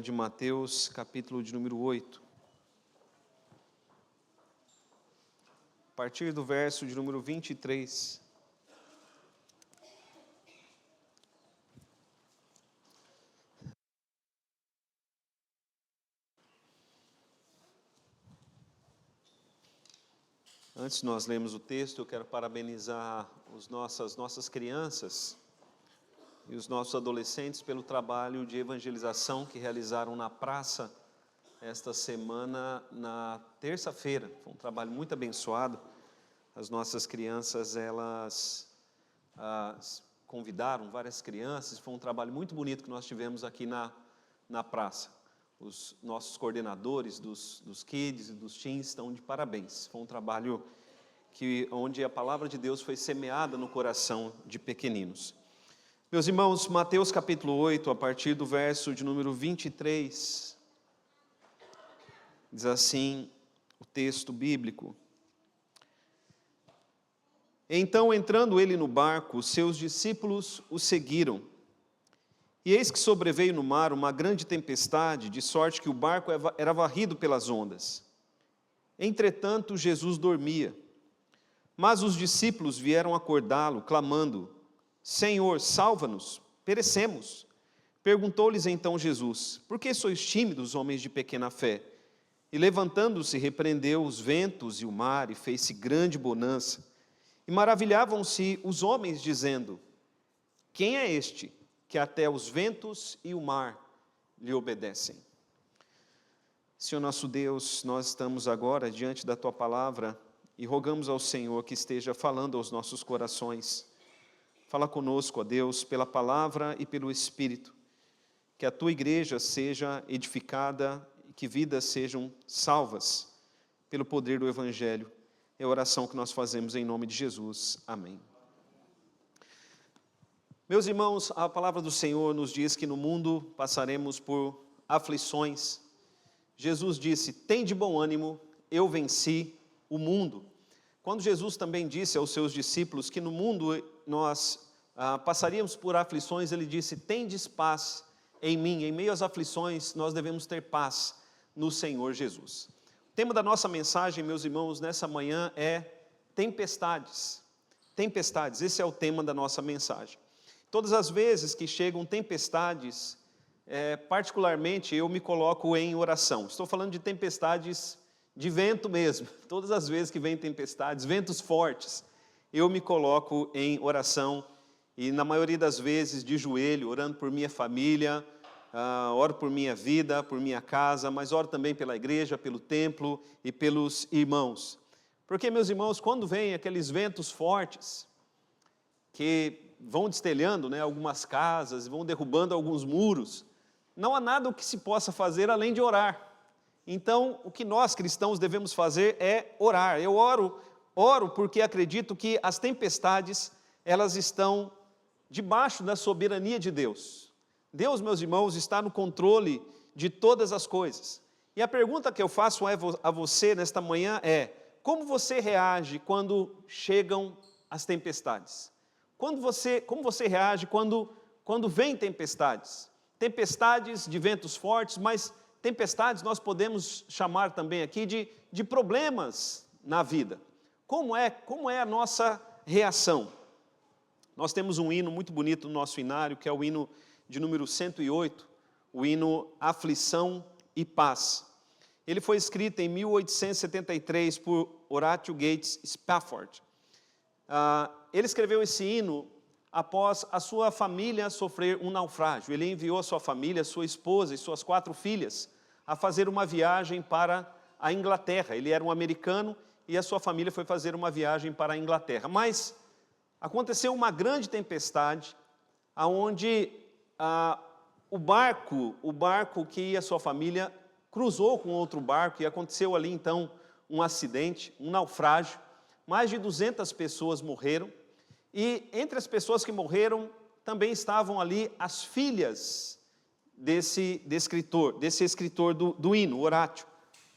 de Mateus, capítulo de número 8. A partir do verso de número 23. Antes de nós lermos o texto, eu quero parabenizar as nossas crianças e os nossos adolescentes pelo trabalho de evangelização que realizaram na praça esta semana, na terça-feira. Foi um trabalho muito abençoado. As nossas crianças, elas convidaram várias crianças. Foi um trabalho muito bonito que nós tivemos aqui na praça. Os nossos coordenadores dos kids e dos teens estão de parabéns. Foi um trabalho onde a palavra de Deus foi semeada no coração de pequeninos. Meus irmãos, Mateus capítulo 8, a partir do verso de número 23, diz assim o texto bíblico: Então, entrando ele no barco, seus discípulos o seguiram. E eis que sobreveio no mar uma grande tempestade, de sorte que o barco era varrido pelas ondas. Entretanto, Jesus dormia. Mas os discípulos vieram acordá-lo, clamando: Senhor, salva-nos, perecemos. Perguntou-lhes então Jesus: Por que sois tímidos, homens de pequena fé? E levantando-se, repreendeu os ventos e o mar, e fez-se grande bonança. E maravilhavam-se os homens, dizendo: Quem é este, que até os ventos e o mar lhe obedecem? Senhor nosso Deus, nós estamos agora diante da Tua palavra e rogamos ao Senhor que esteja falando aos nossos corações. Fala conosco, ó Deus, pela palavra e pelo Espírito, que a Tua igreja seja edificada e que vidas sejam salvas pelo poder do Evangelho. É a oração que nós fazemos em nome de Jesus. Amém. Meus irmãos, a palavra do Senhor nos diz que no mundo passaremos por aflições. Jesus disse: Tende bom ânimo, eu venci o mundo. Quando Jesus também disse aos seus discípulos que no mundo nós passaríamos por aflições, ele disse: Tendes paz em mim. Em meio às aflições, nós devemos ter paz no Senhor Jesus. O tema da nossa mensagem, meus irmãos, nessa manhã é tempestades. Tempestades, esse é o tema da nossa mensagem. Todas as vezes que chegam tempestades, particularmente eu me coloco em oração. Estou falando de tempestades de vento mesmo. Todas as vezes que vem tempestades, ventos fortes, eu me coloco em oração e na maioria das vezes de joelho, orando por minha família, oro por minha vida, por minha casa, mas oro também pela igreja, pelo templo e pelos irmãos. Porque, meus irmãos, quando vem aqueles ventos fortes que vão destelhando, algumas casas, vão derrubando alguns muros, não há nada o que se possa fazer além de orar. Então, o que nós cristãos devemos fazer é orar. Eu oro porque acredito que as tempestades, elas estão debaixo da soberania de Deus. Deus, meus irmãos, está no controle de todas as coisas. E a pergunta que eu faço a você nesta manhã é: como você reage quando chegam as tempestades? Como você reage quando vem tempestades? Tempestades de ventos fortes, mas tempestades nós podemos chamar também aqui de problemas na vida. Como é a nossa reação? Nós temos um hino muito bonito no nosso hinário, que é o hino de número 108, o hino Aflição e Paz. Ele foi escrito em 1873 por Horatio Gates Spafford. Ele escreveu esse hino após a sua família sofrer um naufrágio. Ele enviou a sua família, sua esposa e suas 4 filhas a fazer uma viagem para a Inglaterra. Ele era um americano e a sua família foi fazer uma viagem para a Inglaterra. Mas aconteceu uma grande tempestade, onde o barco que ia a sua família cruzou com outro barco e aconteceu ali então um acidente, um naufrágio. Mais de 200 pessoas morreram e entre as pessoas que morreram também estavam ali as filhas desse escritor do hino, Horácio.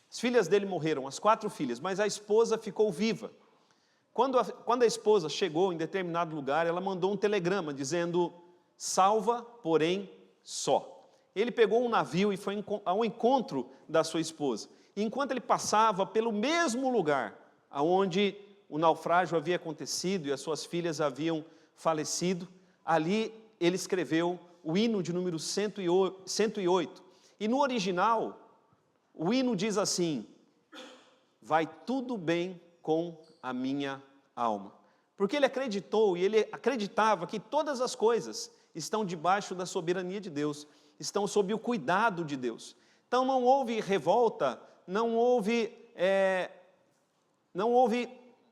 As filhas dele morreram, as 4 filhas, mas a esposa ficou viva. Quando a esposa chegou em determinado lugar, ela mandou um telegrama dizendo: salva, porém só. ele pegou um navio e foi ao encontro da sua esposa. E enquanto ele passava pelo mesmo lugar onde o naufrágio havia acontecido e as suas filhas haviam falecido, ali ele escreveu o hino de número 108. E no original, o hino diz assim: vai tudo bem com a minha alma. Porque ele acreditou e ele acreditava que todas as coisas estão debaixo da soberania de Deus, estão sob o cuidado de Deus. Então não houve revolta, não houve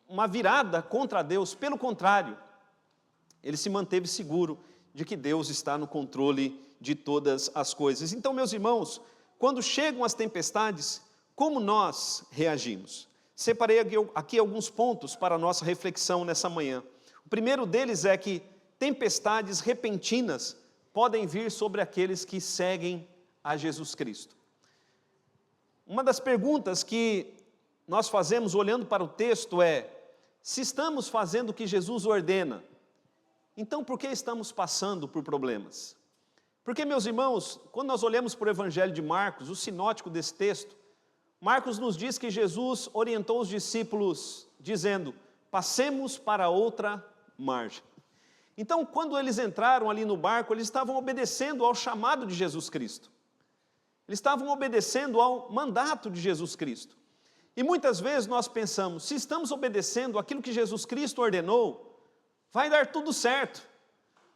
uma virada contra Deus, pelo contrário, ele se manteve seguro de que Deus está no controle de todas as coisas. Então, meus irmãos, quando chegam as tempestades, como nós reagimos? Separei aqui alguns pontos para a nossa reflexão nessa manhã. O primeiro deles é que tempestades repentinas podem vir sobre aqueles que seguem a Jesus Cristo. Uma das perguntas que nós fazemos olhando para o texto é: se estamos fazendo o que Jesus ordena, então por que estamos passando por problemas? Porque, meus irmãos, quando nós olhamos para o Evangelho de Marcos, o sinótico desse texto, Marcos nos diz que Jesus orientou os discípulos dizendo: passemos para outra margem. Então, quando eles entraram ali no barco, eles estavam obedecendo ao chamado de Jesus Cristo. Eles estavam obedecendo ao mandato de Jesus Cristo. E muitas vezes nós pensamos, se estamos obedecendo aquilo que Jesus Cristo ordenou, vai dar tudo certo,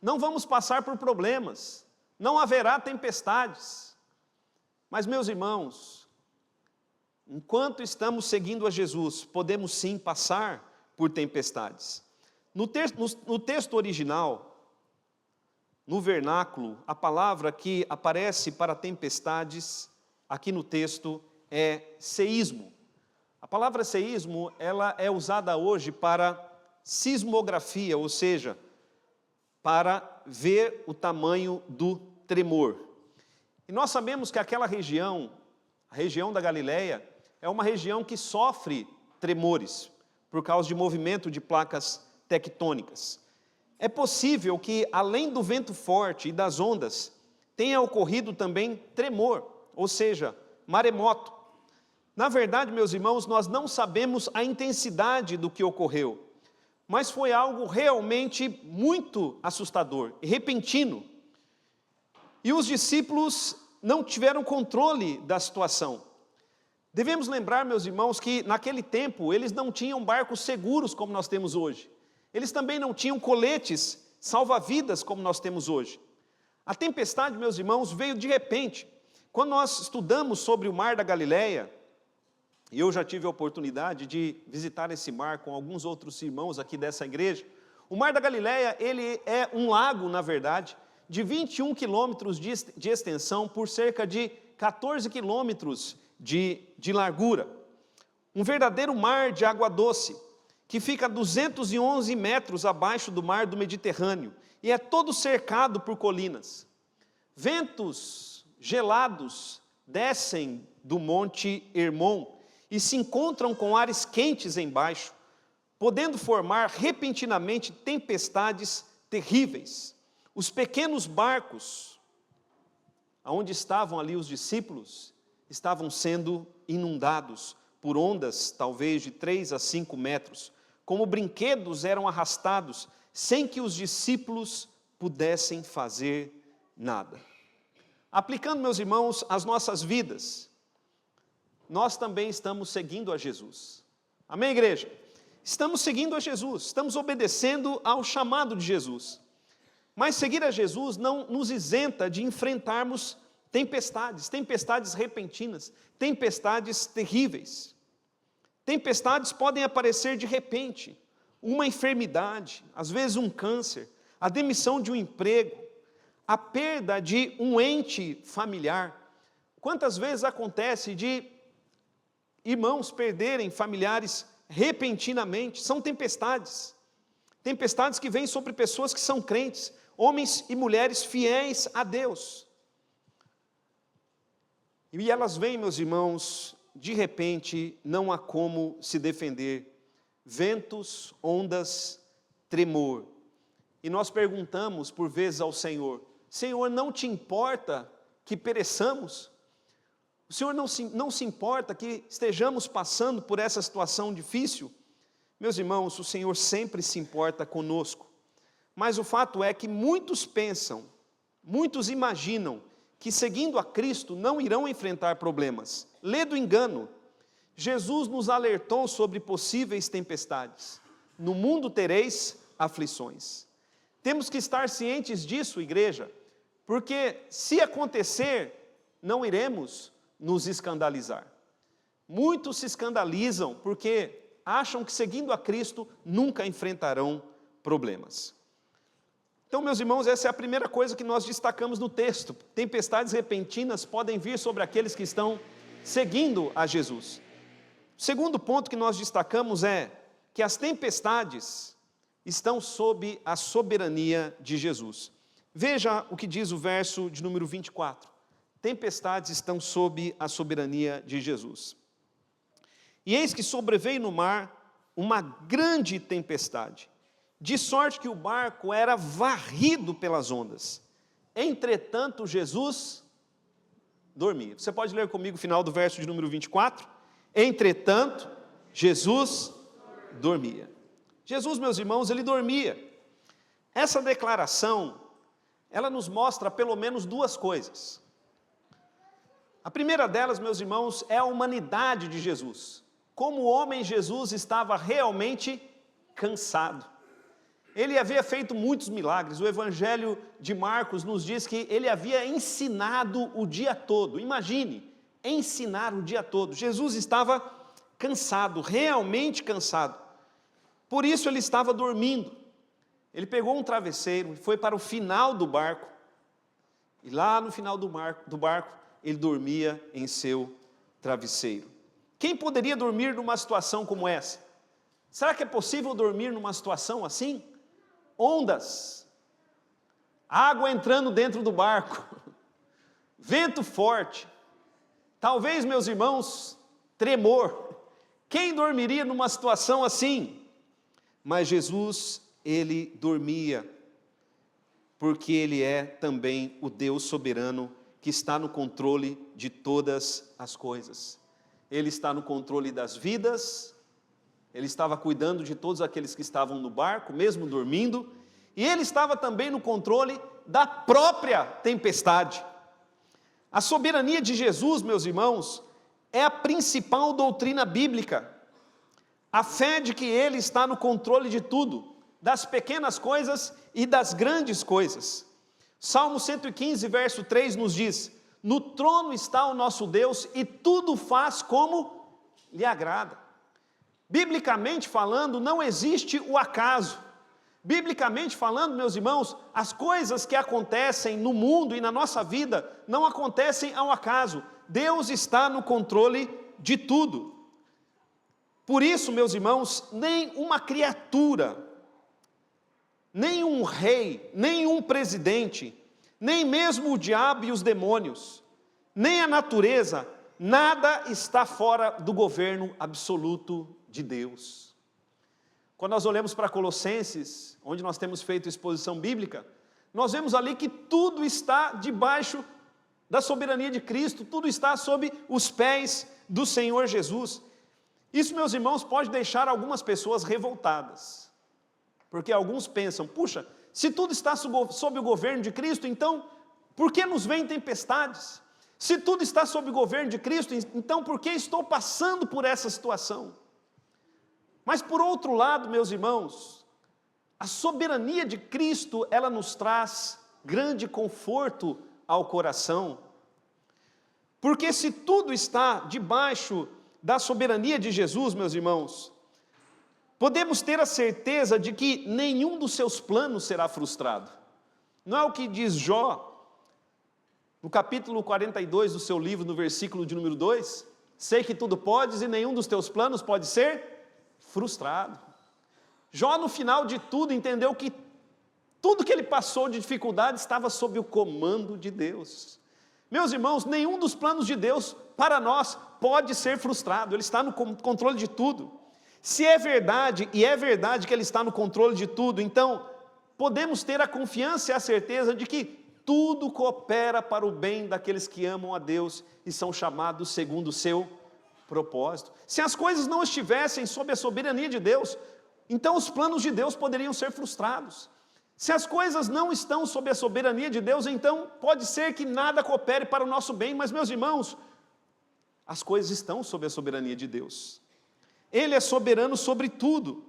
não vamos passar por problemas, não haverá tempestades. Mas, meus irmãos, enquanto estamos seguindo a Jesus, podemos sim passar por tempestades. No texto original, no vernáculo, a palavra que aparece para tempestades, aqui no texto, é seísmo. A palavra seísmo, ela é usada hoje para sismografia, ou seja, para ver o tamanho do tremor. E nós sabemos que aquela região, a região da Galileia, é uma região que sofre tremores, por causa de movimento de placas tectônicas. É possível que, além do vento forte e das ondas, tenha ocorrido também tremor, ou seja, maremoto. Na verdade, meus irmãos, nós não sabemos a intensidade do que ocorreu, mas foi algo realmente muito assustador e repentino. E os discípulos não tiveram controle da situação. Devemos lembrar, meus irmãos, que naquele tempo eles não tinham barcos seguros como nós temos hoje. Eles também não tinham coletes salva-vidas como nós temos hoje. A tempestade, meus irmãos, veio de repente. Quando nós estudamos sobre o mar da Galileia, e eu já tive a oportunidade de visitar esse mar com alguns outros irmãos aqui dessa igreja, o mar da Galileia, ele é um lago, na verdade, de 21 quilômetros de extensão por cerca de 14 quilômetros de largura. Um verdadeiro mar de água doce, que fica a 211 metros abaixo do mar do Mediterrâneo, e é todo cercado por colinas. Ventos gelados descem do Monte Hermon e se encontram com ares quentes embaixo, podendo formar repentinamente tempestades terríveis. Os pequenos barcos, onde estavam ali os discípulos, estavam sendo inundados por ondas talvez de 3 a 5 metros, como brinquedos eram arrastados, sem que os discípulos pudessem fazer nada. Aplicando, meus irmãos, as nossas vidas, nós também estamos seguindo a Jesus. Amém, igreja? Estamos seguindo a Jesus, estamos obedecendo ao chamado de Jesus. Mas seguir a Jesus não nos isenta de enfrentarmos tempestades repentinas, tempestades terríveis. Tempestades podem aparecer de repente, uma enfermidade, às vezes um câncer, a demissão de um emprego, a perda de um ente familiar. Quantas vezes acontece de irmãos perderem familiares repentinamente? São tempestades que vêm sobre pessoas que são crentes, homens e mulheres fiéis a Deus. E elas vêm, meus irmãos, de repente, não há como se defender. Ventos, ondas, tremor. E nós perguntamos por vezes ao Senhor: Senhor, não te importa que pereçamos. O Senhor não se importa que estejamos passando por essa situação difícil. Meus irmãos, o Senhor sempre se importa conosco. Mas o fato é que muitos pensam, muitos imaginam que seguindo a Cristo não irão enfrentar problemas. Lê do engano. Jesus nos alertou sobre possíveis tempestades. No mundo tereis aflições. Temos que estar cientes disso, igreja, porque se acontecer, não iremos nos escandalizar. Muitos se escandalizam porque acham que seguindo a Cristo nunca enfrentarão problemas. Então, meus irmãos, essa é a primeira coisa que nós destacamos no texto. Tempestades repentinas podem vir sobre aqueles que estão seguindo a Jesus. O segundo ponto que nós destacamos é que as tempestades estão sob a soberania de Jesus. Veja o que diz o verso de número 24. Tempestades estão sob a soberania de Jesus. E eis que sobreveio no mar uma grande tempestade, de sorte que o barco era varrido pelas ondas. Entretanto, Jesus dormia. Você pode ler comigo o final do verso de número 24? Entretanto, Jesus dormia. Jesus, meus irmãos, ele dormia. Essa declaração, ela nos mostra pelo menos duas coisas. A primeira delas, meus irmãos, é a humanidade de Jesus. Como o homem Jesus estava realmente cansado. Ele havia feito muitos milagres. O Evangelho de Marcos nos diz que ele havia ensinado o dia todo. Imagine, ensinar o dia todo. Jesus estava cansado, realmente cansado. Por isso ele estava dormindo. Ele pegou um travesseiro e foi para o final do barco. E lá no final do barco, ele dormia em seu travesseiro. Quem poderia dormir numa situação como essa? Será que é possível dormir numa situação assim? Ondas, água entrando dentro do barco, vento forte, talvez, meus irmãos, tremor. Quem dormiria numa situação assim? Mas Jesus, ele dormia, porque ele é também o Deus soberano que está no controle de todas as coisas. Ele está no controle das vidas. Ele estava cuidando de todos aqueles que estavam no barco, mesmo dormindo, e ele estava também no controle da própria tempestade. A soberania de Jesus, meus irmãos, é a principal doutrina bíblica. A fé de que ele está no controle de tudo, das pequenas coisas e das grandes coisas. Salmo 115, verso 3 nos diz: no trono está o nosso Deus e tudo faz como lhe agrada. Biblicamente falando, não existe o acaso. Biblicamente falando, meus irmãos, as coisas que acontecem no mundo e na nossa vida não acontecem ao acaso. Deus está no controle de tudo. Por isso, meus irmãos, nem uma criatura, nem um rei, nem um presidente, nem mesmo o diabo e os demônios, nem a natureza, nada está fora do governo absoluto de Deus. Quando nós olhamos para Colossenses, onde nós temos feito exposição bíblica, nós vemos ali que tudo está debaixo da soberania de Cristo, tudo está sob os pés do Senhor Jesus. Isso, meus irmãos, pode deixar algumas pessoas revoltadas, porque alguns pensam: puxa, se tudo está sob o governo de Cristo, então por que nos vêm tempestades? Se tudo está sob o governo de Cristo, então por que estou passando por essa situação? Mas por outro lado, meus irmãos, a soberania de Cristo, ela nos traz grande conforto ao coração. Porque se tudo está debaixo da soberania de Jesus, meus irmãos, podemos ter a certeza de que nenhum dos seus planos será frustrado. Não é o que diz Jó, no capítulo 42 do seu livro, no versículo de número 2? Sei que tudo podes e nenhum dos teus planos pode ser frustrado. Jó, no final de tudo, entendeu que tudo que ele passou de dificuldade estava sob o comando de Deus. Meus irmãos, nenhum dos planos de Deus para nós pode ser frustrado. Ele está no controle de tudo. Se é verdade, e é verdade que ele está no controle de tudo, então podemos ter a confiança e a certeza de que tudo coopera para o bem daqueles que amam a Deus e são chamados segundo o seu propósito. Se as coisas não estivessem sob a soberania de Deus, então os planos de Deus poderiam ser frustrados. Se as coisas não estão sob a soberania de Deus, então pode ser que nada coopere para o nosso bem, mas meus irmãos, as coisas estão sob a soberania de Deus. Ele é soberano sobre tudo.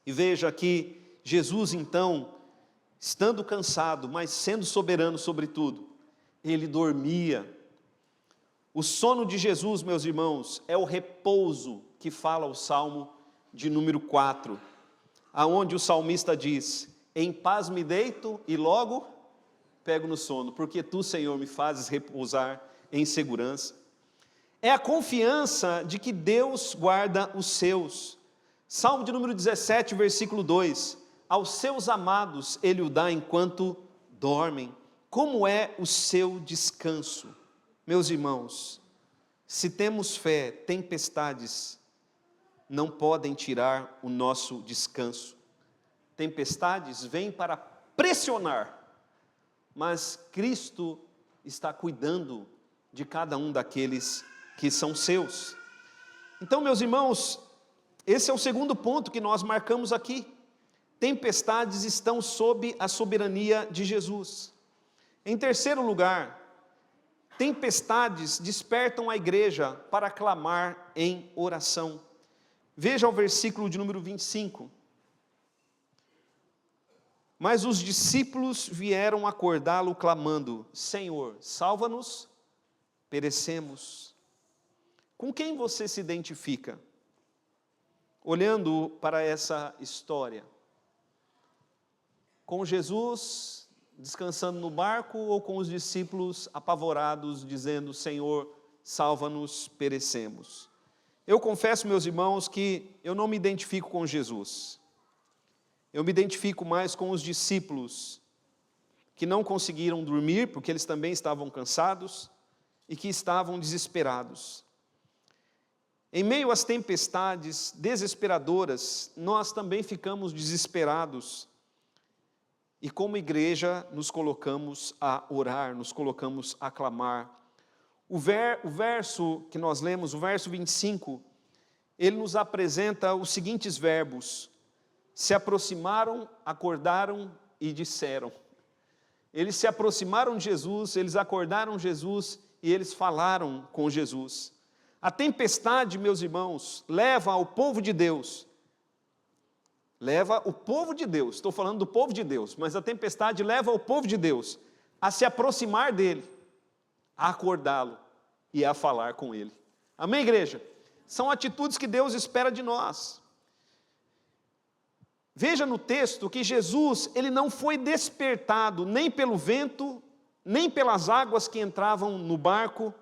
E veja aqui, Jesus então, estando cansado, mas sendo soberano sobre tudo, ele dormia. O sono de Jesus, meus irmãos, é o repouso que fala o Salmo de número 4, aonde o salmista diz: em paz me deito e logo pego no sono, porque tu, Senhor, me fazes repousar em segurança. É a confiança de que Deus guarda os seus. Salmo de número 17, versículo 2: aos seus amados ele o dá enquanto dormem. Como é o seu descanso? Meus irmãos, se temos fé, tempestades não podem tirar o nosso descanso. Tempestades vêm para pressionar, mas Cristo está cuidando de cada um daqueles que são seus. Então, meus irmãos, esse é o segundo ponto que nós marcamos aqui. Tempestades estão sob a soberania de Jesus. Em terceiro lugar, tempestades despertam a igreja para clamar em oração. Veja o versículo de número 25. Mas os discípulos vieram acordá-lo clamando: Senhor, salva-nos, perecemos. Com quem você se identifica? Olhando para essa história, com Jesus descansando no barco ou com os discípulos apavorados, dizendo: Senhor, salva-nos, perecemos? Eu confesso, meus irmãos, que eu não me identifico com Jesus. Eu me identifico mais com os discípulos que não conseguiram dormir, porque eles também estavam cansados e que estavam desesperados. Em meio às tempestades desesperadoras, nós também ficamos desesperados. E como igreja, nos colocamos a orar, nos colocamos a clamar. O verso que nós lemos, o verso 25, ele nos apresenta os seguintes verbos: se aproximaram, acordaram e disseram. Eles se aproximaram de Jesus, eles acordaram Jesus e eles falaram com Jesus. A tempestade, meus irmãos, leva o povo de Deus, estou falando do povo de Deus, mas a tempestade leva o povo de Deus a se aproximar dele, a acordá-lo e a falar com ele. Amém, igreja? São atitudes que Deus espera de nós. Veja no texto que Jesus, ele não foi despertado nem pelo vento, nem pelas águas que entravam no barco,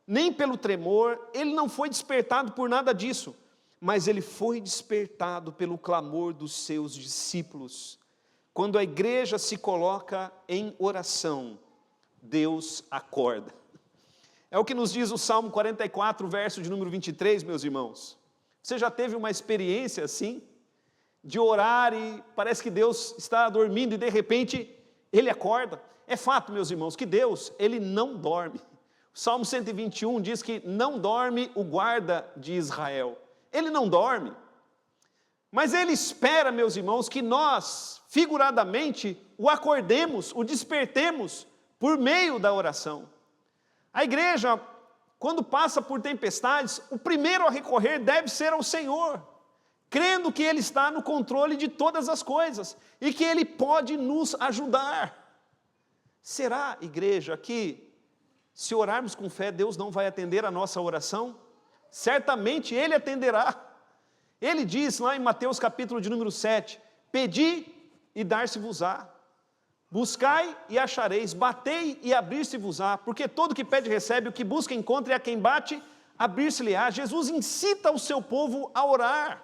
nem pelo tremor, ele não foi despertado por nada disso, mas ele foi despertado pelo clamor dos seus discípulos. Quando a igreja se coloca em oração, Deus acorda. É o que nos diz o Salmo 44, verso de número 23, meus irmãos. Você já teve uma experiência assim? De orar e parece que Deus está dormindo e de repente Ele acorda? É fato, meus irmãos, que Deus, Ele não dorme. O Salmo 121 diz que não dorme o guarda de Israel. Ele não dorme. Mas Ele espera, meus irmãos, que nós, figuradamente, o acordemos, o despertemos por meio da oração. A igreja, quando passa por tempestades, o primeiro a recorrer deve ser ao Senhor, crendo que Ele está no controle de todas as coisas e que Ele pode nos ajudar. Será, igreja, que se orarmos com fé, Deus não vai atender a nossa oração? Certamente Ele atenderá. Ele diz lá em Mateus capítulo de número 7, pedi e dar-se-vos-á, buscai e achareis, batei e abrir-se-vos-á, porque todo que pede recebe, o que busca encontra, e a quem bate, abrir-se-lhe-á. Jesus incita o seu povo a orar.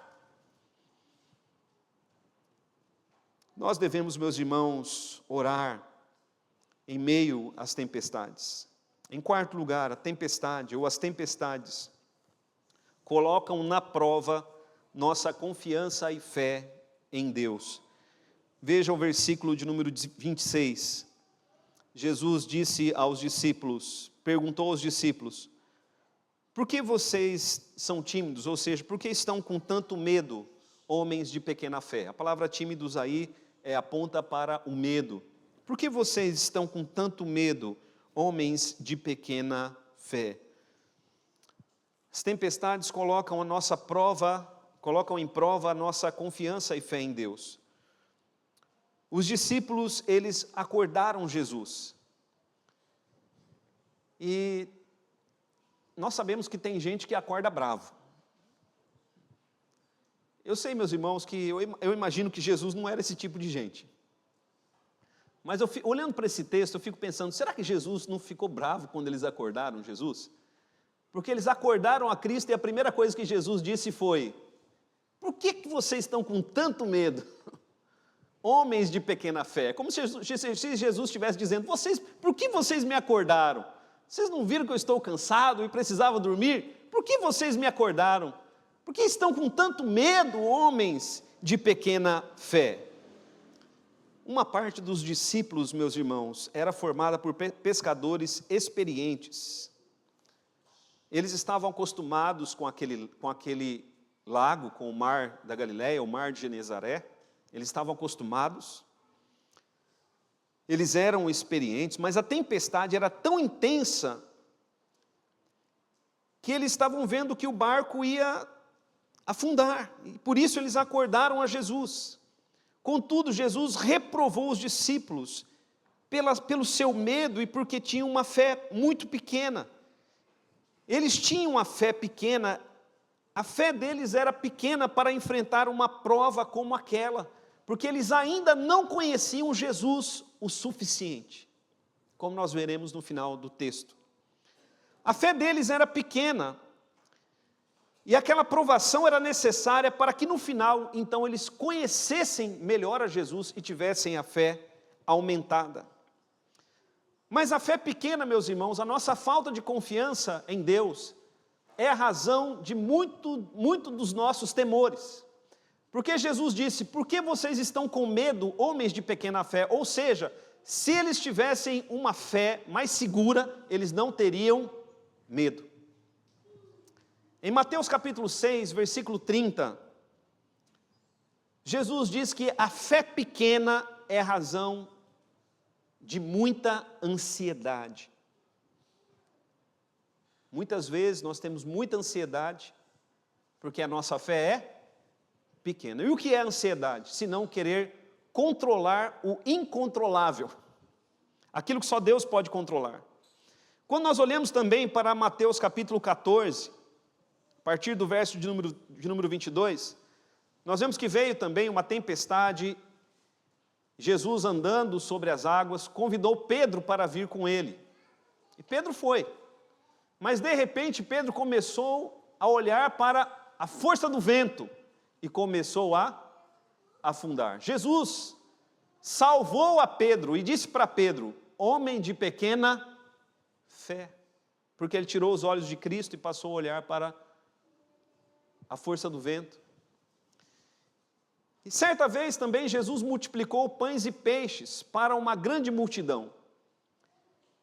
Nós devemos, meus irmãos, orar em meio às tempestades. Em quarto lugar, a tempestade ou as tempestades colocam na prova nossa confiança e fé em Deus. Veja o versículo de número 26. Jesus disse aos discípulos, perguntou aos discípulos: por que vocês são tímidos? Ou seja, por que estão com tanto medo, homens de pequena fé? A palavra tímidos aí aponta para o medo. Por que vocês estão com tanto medo, homens de pequena fé? As tempestades colocam em prova a nossa confiança e fé em Deus. Os discípulos, eles acordaram Jesus. E nós sabemos que tem gente que acorda bravo. Eu sei, meus irmãos, que eu imagino que Jesus não era esse tipo de gente. Mas olhando para esse texto, eu fico pensando, será que Jesus não ficou bravo quando eles acordaram Jesus? Porque eles acordaram a Cristo e a primeira coisa que Jesus disse foi: por que vocês estão com tanto medo? Homens de pequena fé. Como se Jesus estivesse dizendo: por que vocês me acordaram? Vocês não viram que eu estou cansado e precisava dormir? Por que vocês me acordaram? Por que estão com tanto medo, homens de pequena fé? Uma parte dos discípulos, meus irmãos, era formada por pescadores experientes. Eles estavam acostumados com aquele lago, com o mar da Galileia, o mar de Genezaré. Eles estavam acostumados, eles eram experientes, mas a tempestade era tão intensa que eles estavam vendo que o barco ia afundar, e por isso eles acordaram a Jesus. Contudo, Jesus reprovou os discípulos pelo seu medo e porque tinham uma fé muito pequena. Eles tinham uma fé pequena, a fé deles era pequena para enfrentar uma prova como aquela, porque eles ainda não conheciam Jesus o suficiente, como nós veremos no final do texto. A fé deles era pequena, e aquela provação era necessária para que no final, então, eles conhecessem melhor a Jesus e tivessem a fé aumentada. Mas a fé pequena, meus irmãos, a nossa falta de confiança em Deus, é a razão de muito dos nossos temores. Porque Jesus disse: por que vocês estão com medo, homens de pequena fé? Ou seja, se eles tivessem uma fé mais segura, eles não teriam medo. Em Mateus capítulo 6, versículo 30, Jesus diz que a fé pequena é a razão de muita ansiedade. Muitas vezes nós temos muita ansiedade, porque a nossa fé é pequena. E o que é ansiedade? Se não querer controlar o incontrolável, aquilo que só Deus pode controlar. Quando nós olhamos também para Mateus capítulo 14, a partir do verso de número 22, nós vemos que veio também uma tempestade. Jesus, andando sobre as águas, convidou Pedro para vir com ele. E Pedro foi. Mas de repente Pedro começou a olhar para a força do vento e começou a afundar. Jesus salvou a Pedro e disse para Pedro: homem de pequena fé. Porque ele tirou os olhos de Cristo e passou a olhar para a força do vento. E certa vez também Jesus multiplicou pães e peixes para uma grande multidão.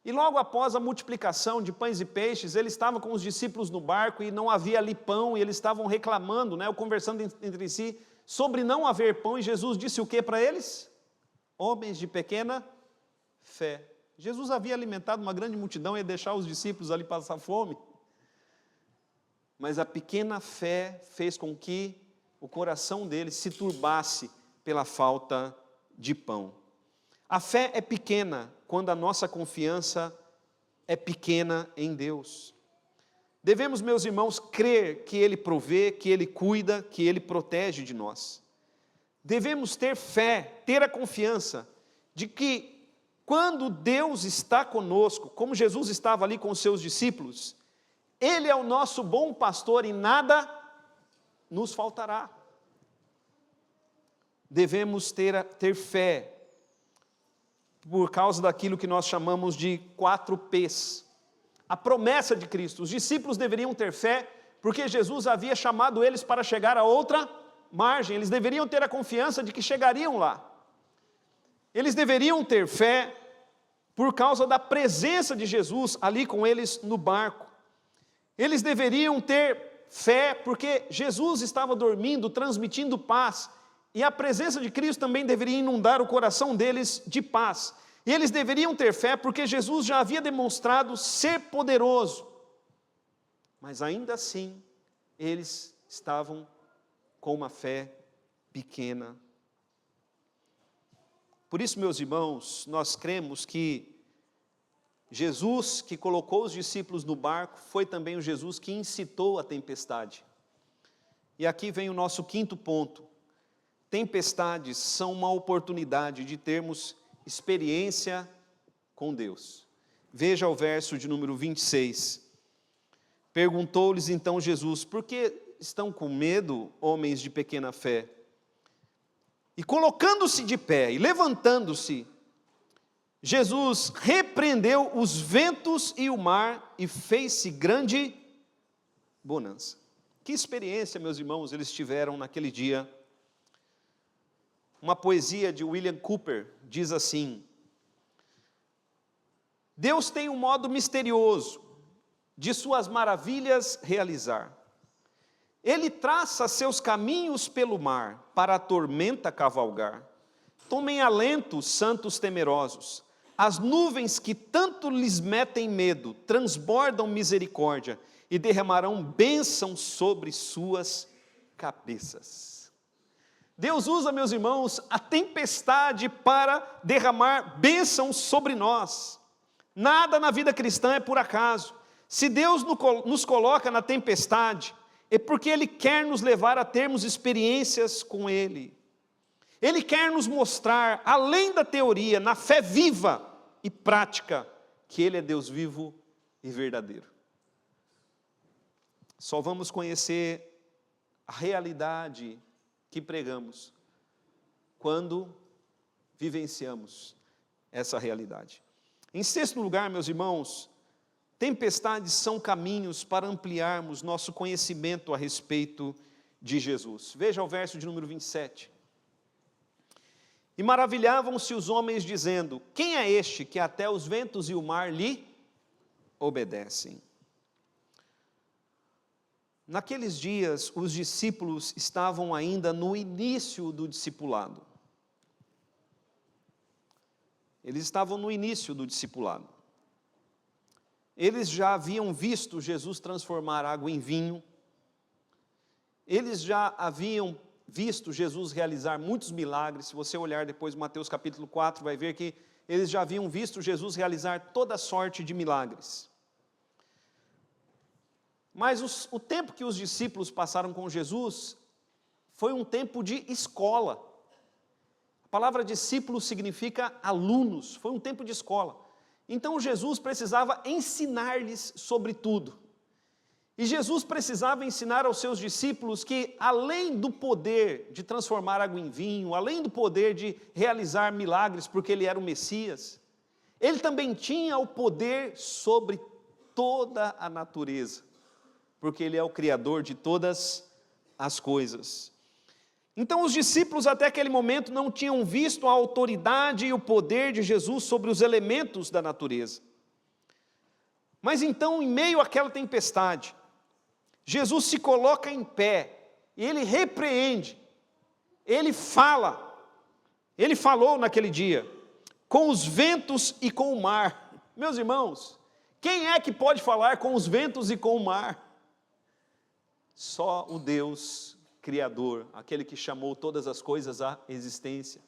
E logo após a multiplicação de pães e peixes, ele estava com os discípulos no barco e não havia ali pão, e eles estavam reclamando, ou conversando entre si, sobre não haver pão, e Jesus disse o que para eles? Homens de pequena fé. Jesus havia alimentado uma grande multidão e ia deixar os discípulos ali passar fome. Mas a pequena fé fez com que o coração deles se turbasse pela falta de pão. A fé é pequena quando a nossa confiança é pequena em Deus. Devemos, meus irmãos, crer que Ele provê, que Ele cuida, que Ele protege de nós. Devemos ter fé, ter a confiança de que quando Deus está conosco, como Jesus estava ali com os seus discípulos, Ele é o nosso bom pastor e nada nos faltará. Devemos ter fé por causa daquilo que nós chamamos de 4 P's. A promessa de Cristo. Os discípulos deveriam ter fé porque Jesus havia chamado eles para chegar a outra margem. Eles deveriam ter a confiança de que chegariam lá. Eles deveriam ter fé por causa da presença de Jesus ali com eles no barco. Eles deveriam ter fé, porque Jesus estava dormindo, transmitindo paz, e a presença de Cristo também deveria inundar o coração deles de paz. E eles deveriam ter fé, porque Jesus já havia demonstrado ser poderoso. Mas ainda assim, eles estavam com uma fé pequena. Por isso, meus irmãos, nós cremos que Jesus, que colocou os discípulos no barco, foi também o Jesus que incitou a tempestade. E aqui vem o nosso quinto ponto. Tempestades são uma oportunidade de termos experiência com Deus. Veja o verso de número 26. Perguntou-lhes então Jesus: por que estão com medo, homens de pequena fé? E colocando-se de pé e levantando-se, Jesus repreendeu os ventos e o mar e fez-se grande bonança. Que experiência, meus irmãos, eles tiveram naquele dia. Uma poesia de William Cooper diz assim: Deus tem um modo misterioso de suas maravilhas realizar. Ele traça seus caminhos pelo mar, para a tormenta cavalgar. Tomem alento, santos temerosos. As nuvens que tanto lhes metem medo, transbordam misericórdia e derramarão bênção sobre suas cabeças. Deus usa, meus irmãos, a tempestade para derramar bênção sobre nós. Nada na vida cristã é por acaso. Se Deus nos coloca na tempestade, é porque Ele quer nos levar a termos experiências com Ele. Ele quer nos mostrar, além da teoria, na fé viva e prática, que Ele é Deus vivo e verdadeiro. Só vamos conhecer a realidade que pregamos quando vivenciamos essa realidade. Em sexto lugar, meus irmãos, tempestades são caminhos para ampliarmos nosso conhecimento a respeito de Jesus. Veja o verso de número 27. E maravilhavam-se os homens dizendo: quem é este que até os ventos e o mar lhe obedecem? Naqueles dias, os discípulos estavam ainda no início do discipulado. Eles estavam no início do discipulado. Eles já haviam visto Jesus transformar água em vinho. Eles já haviam visto Jesus realizar muitos milagres. Se você olhar depois Mateus capítulo 4, vai ver que eles já haviam visto Jesus realizar toda sorte de milagres. Mas o tempo que os discípulos passaram com Jesus foi um tempo de escola. A palavra discípulo significa alunos, foi um tempo de escola. Então Jesus precisava ensinar-lhes sobre tudo. E Jesus precisava ensinar aos seus discípulos que, além do poder de transformar água em vinho, além do poder de realizar milagres, porque Ele era o Messias, Ele também tinha o poder sobre toda a natureza, porque Ele é o Criador de todas as coisas. Então os discípulos até aquele momento não tinham visto a autoridade e o poder de Jesus sobre os elementos da natureza. Mas então, em meio àquela tempestade, Jesus se coloca em pé, e Ele repreende, Ele fala, Ele falou naquele dia, com os ventos e com o mar. Meus irmãos, quem é que pode falar com os ventos e com o mar? Só o Deus Criador, aquele que chamou todas as coisas à existência,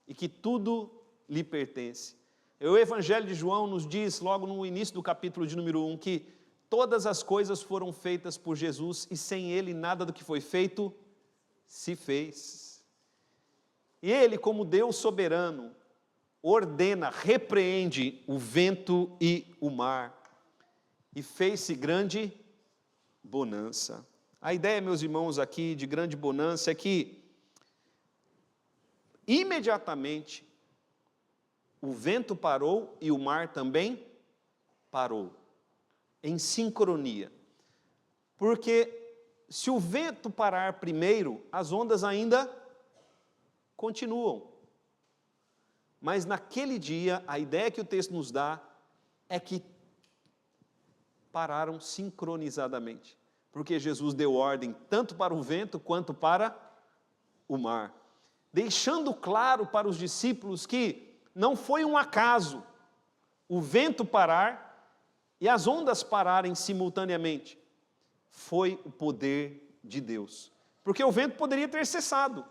e que tudo lhe pertence. O Evangelho de João nos diz, logo no início do capítulo de número 1, que todas as coisas foram feitas por Jesus, e sem Ele nada do que foi feito se fez. E Ele, como Deus soberano, ordena, repreende o vento e o mar, e fez-se grande bonança. A ideia, meus irmãos, aqui de grande bonança é que, imediatamente, o vento parou e o mar também parou, em sincronia. Porque se o vento parar primeiro, as ondas ainda continuam. Mas naquele dia, a ideia que o texto nos dá é que pararam sincronizadamente, porque Jesus deu ordem tanto para o vento quanto para o mar, deixando claro para os discípulos que não foi um acaso o vento parar e as ondas pararem simultaneamente. Foi o poder de Deus. Porque o vento poderia ter cessado.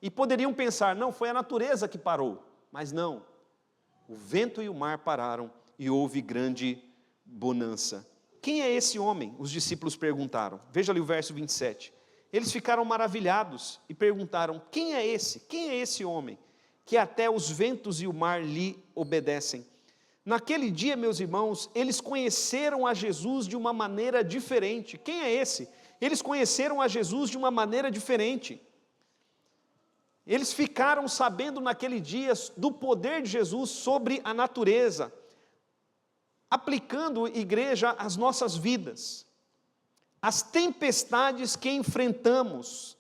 E poderiam pensar, não, foi a natureza que parou. Mas não. O vento e o mar pararam e houve grande bonança. Quem é esse homem? Os discípulos perguntaram. Veja ali o verso 27. Eles ficaram maravilhados e perguntaram, quem é esse? Quem é esse homem? Que até os ventos e o mar lhe obedecem. Naquele dia, meus irmãos, eles conheceram a Jesus de uma maneira diferente. Quem é esse? Eles conheceram a Jesus de uma maneira diferente. Eles ficaram sabendo naquele dia do poder de Jesus sobre a natureza, aplicando, igreja, às nossas vidas. As tempestades que enfrentamos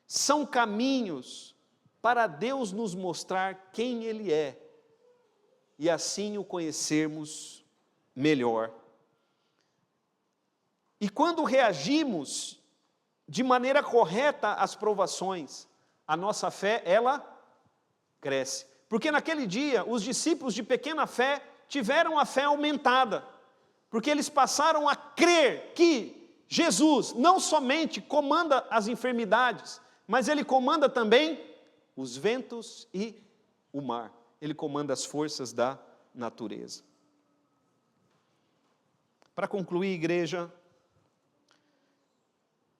são caminhos para Deus nos mostrar quem Ele é, e assim o conhecermos melhor. E quando reagimos de maneira correta às provações, a nossa fé, ela cresce. Porque naquele dia, os discípulos de pequena fé tiveram a fé aumentada, porque eles passaram a crer que Jesus não somente comanda as enfermidades, mas Ele comanda também os ventos e o mar. Ele comanda as forças da natureza. Para concluir, igreja,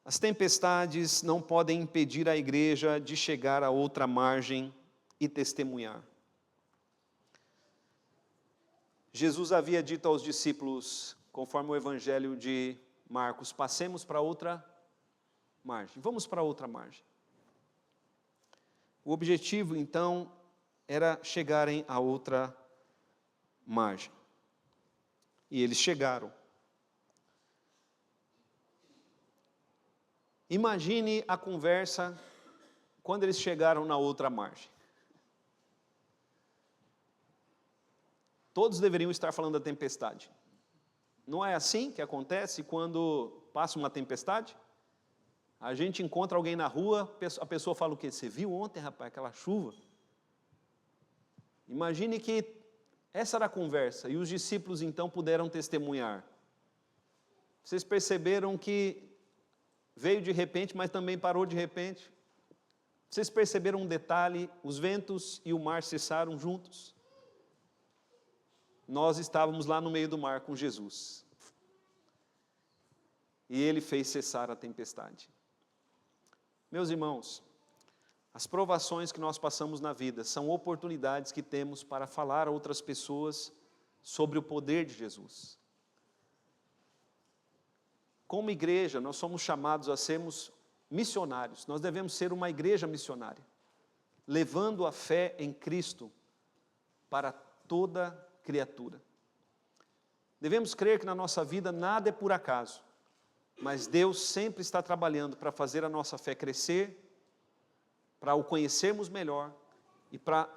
as tempestades não podem impedir a igreja de chegar a outra margem e testemunhar. Jesus havia dito aos discípulos, conforme o Evangelho de Marcos, passemos para outra margem, vamos para outra margem. O objetivo, então, era chegarem a outra margem. E eles chegaram. Imagine a conversa quando eles chegaram na outra margem. Todos deveriam estar falando da tempestade. Não é assim que acontece quando passa uma tempestade? A gente encontra alguém na rua, a pessoa fala o quê? Você viu ontem, rapaz, aquela chuva? Imagine que essa era a conversa, e os discípulos então puderam testemunhar. Vocês perceberam que veio de repente, mas também parou de repente? Vocês perceberam um detalhe? Os ventos e o mar cessaram juntos. Nós estávamos lá no meio do mar com Jesus. E Ele fez cessar a tempestade. Meus irmãos, as provações que nós passamos na vida são oportunidades que temos para falar a outras pessoas sobre o poder de Jesus. Como igreja, nós somos chamados a sermos missionários. Nós devemos ser uma igreja missionária, levando a fé em Cristo para toda criatura. Devemos crer que na nossa vida nada é por acaso, mas Deus sempre está trabalhando para fazer a nossa fé crescer, para o conhecermos melhor e para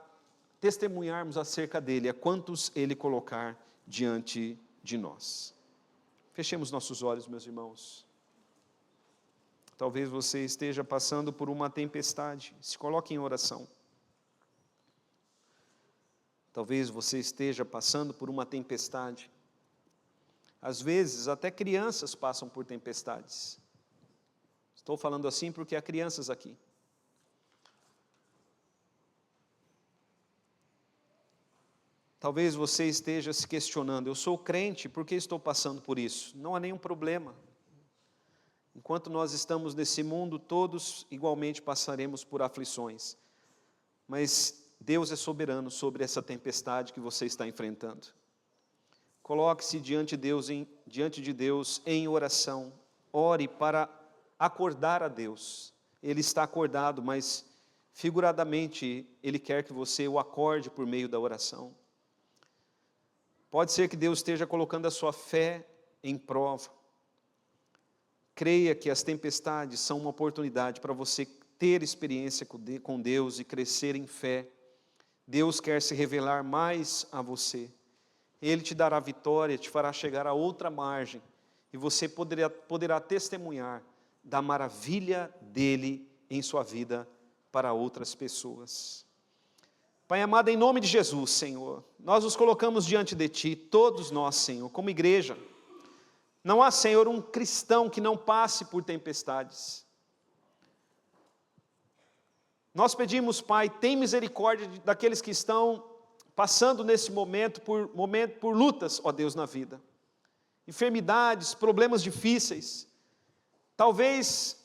testemunharmos acerca dele, a quantos ele colocar diante de nós. Fechemos nossos olhos, meus irmãos. Talvez você esteja passando por uma tempestade, se coloque em oração. Talvez você esteja passando por uma tempestade. Às vezes, até crianças passam por tempestades. Estou falando assim porque há crianças aqui. Talvez você esteja se questionando, eu sou crente, por que estou passando por isso? Não há nenhum problema. Enquanto nós estamos nesse mundo, todos igualmente passaremos por aflições. Mas Deus é soberano sobre essa tempestade que você está enfrentando. Coloque-se diante de Deus em oração. Ore para acordar a Deus. Ele está acordado, mas figuradamente Ele quer que você o acorde por meio da oração. Pode ser que Deus esteja colocando a sua fé em prova. Creia que as tempestades são uma oportunidade para você ter experiência com Deus e crescer em fé. Deus quer se revelar mais a você. Ele te dará vitória, te fará chegar a outra margem, e você poderá testemunhar da maravilha dele em sua vida para outras pessoas. Pai amado, em nome de Jesus, Senhor, nós nos colocamos diante de Ti, todos nós, Senhor, como igreja. Não há, Senhor, um cristão que não passe por tempestades. Nós pedimos, Pai, tem misericórdia daqueles que estão passando nesse momento por lutas, ó Deus, na vida. Enfermidades, problemas difíceis. Talvez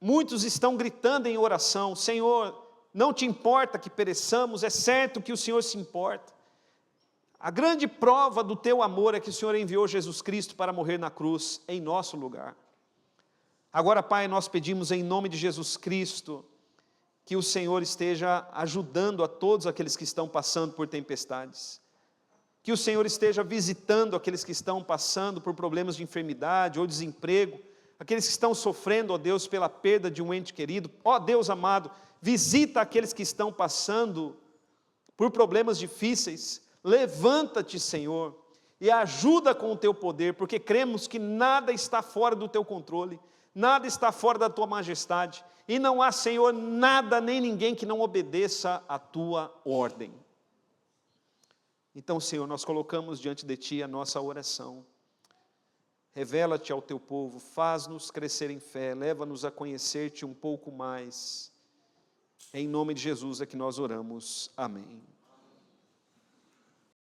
muitos estão gritando em oração: Senhor, não te importa que pereçamos, é certo que o Senhor se importa. A grande prova do teu amor é que o Senhor enviou Jesus Cristo para morrer na cruz em nosso lugar. Agora, Pai, nós pedimos em nome de Jesus Cristo que o Senhor esteja ajudando a todos aqueles que estão passando por tempestades. Que o Senhor esteja visitando aqueles que estão passando por problemas de enfermidade ou desemprego, aqueles que estão sofrendo, ó Deus, pela perda de um ente querido. Ó Deus amado, visita aqueles que estão passando por problemas difíceis. Levanta-te, Senhor, e ajuda com o teu poder, porque cremos que nada está fora do teu controle, nada está fora da tua majestade, e não há, Senhor, nada nem ninguém que não obedeça à tua ordem. Então, Senhor, nós colocamos diante de Ti a nossa oração. Revela-te ao teu povo, faz-nos crescer em fé, leva-nos a conhecer-te um pouco mais. Em nome de Jesus é que nós oramos. Amém.